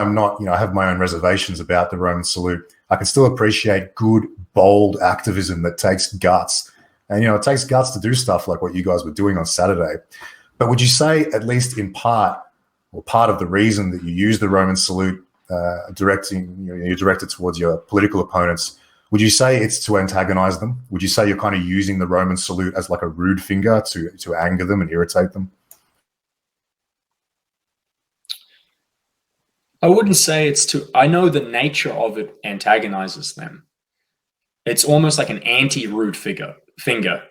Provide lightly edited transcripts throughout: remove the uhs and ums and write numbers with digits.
I'm not, I have my own reservations about the Roman salute, I can still appreciate good, bold activism that takes guts. And, it takes guts to do stuff like what you guys were doing on Saturday. But would you say, at least in part, or part of the reason that you use the Roman salute, you're directed towards your political opponents, would you say it's to antagonize them? Would you say you're kind of using the Roman salute as like a rude finger to anger them and irritate them? I wouldn't say it's to, I know the nature of it antagonizes them. It's almost like an anti-rude finger.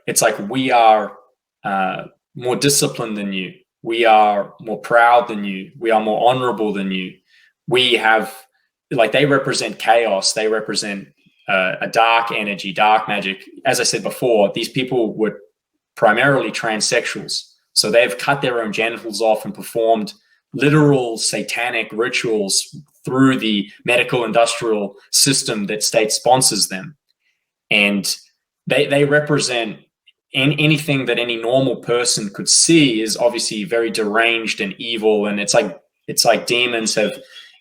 It's like, we are more disciplined than you. We are more proud than you. We are more honorable than you. We have, like, they represent chaos. They represent a dark energy, dark magic. As I said before, these people were primarily transsexuals. So they've cut their own genitals off and performed literal satanic rituals through the medical industrial system that state sponsors them. And they represent anything that any normal person could see is obviously very deranged and evil. And it's like demons have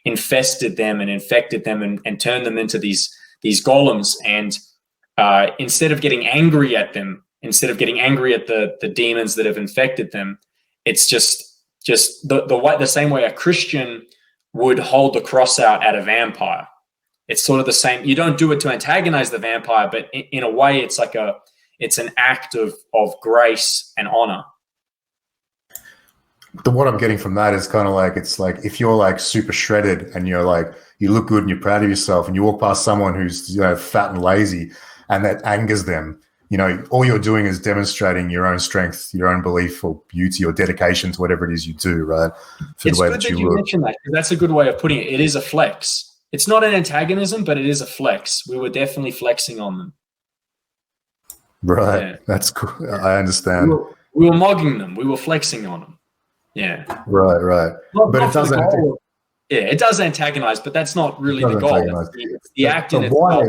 infested them and infected them and turned them into these golems. And instead of getting angry at them, instead of getting angry at the demons that have infected them, it's just the same way a Christian would hold the cross out at a vampire. It's sort of the same. You don't do it to antagonize the vampire, but in a way, it's an act of grace and honor. What I'm getting from that is kind of like, it's like if you're like super shredded and you're like, you look good and you're proud of yourself, and you walk past someone who's fat and lazy, and that angers them, all you're doing is demonstrating your own strength, your own belief or beauty or dedication to whatever it is you do, right? For it's the way good that you look. Mentioned that, because that's a good way of putting it. It is a flex. It's not an antagonism, but it is a flex. We were definitely flexing on them. Right. Yeah. That's cool. I understand. We were mogging them. We were flexing on them. Yeah. Right. But it doesn't. It does antagonize, but that's not really the goal. It's the act in itself.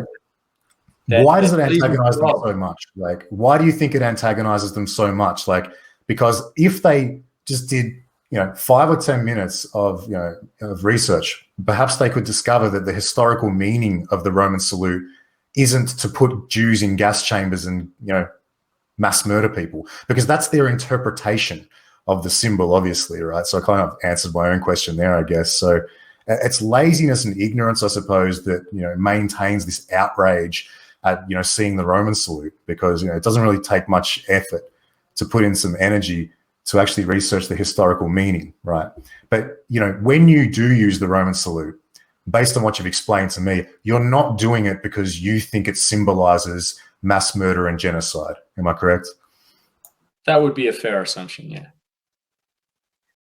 Why does it antagonize them so much? Like, why do you think it antagonizes them so much? Like, because if they just did, 5 or 10 minutes of research, perhaps they could discover that the historical meaning of the Roman salute isn't to put Jews in gas chambers and, mass murder people, because that's their interpretation of the symbol, obviously, right? So I kind of answered my own question there, I guess. So it's laziness and ignorance, I suppose, that, maintains this outrage at, seeing the Roman salute, because, it doesn't really take much effort to put in some energy to actually research the historical meaning, right? But, when you do use the Roman salute, based on what you've explained to me, you're not doing it because you think it symbolizes mass murder and genocide. Am I correct? That would be a fair assumption, yeah.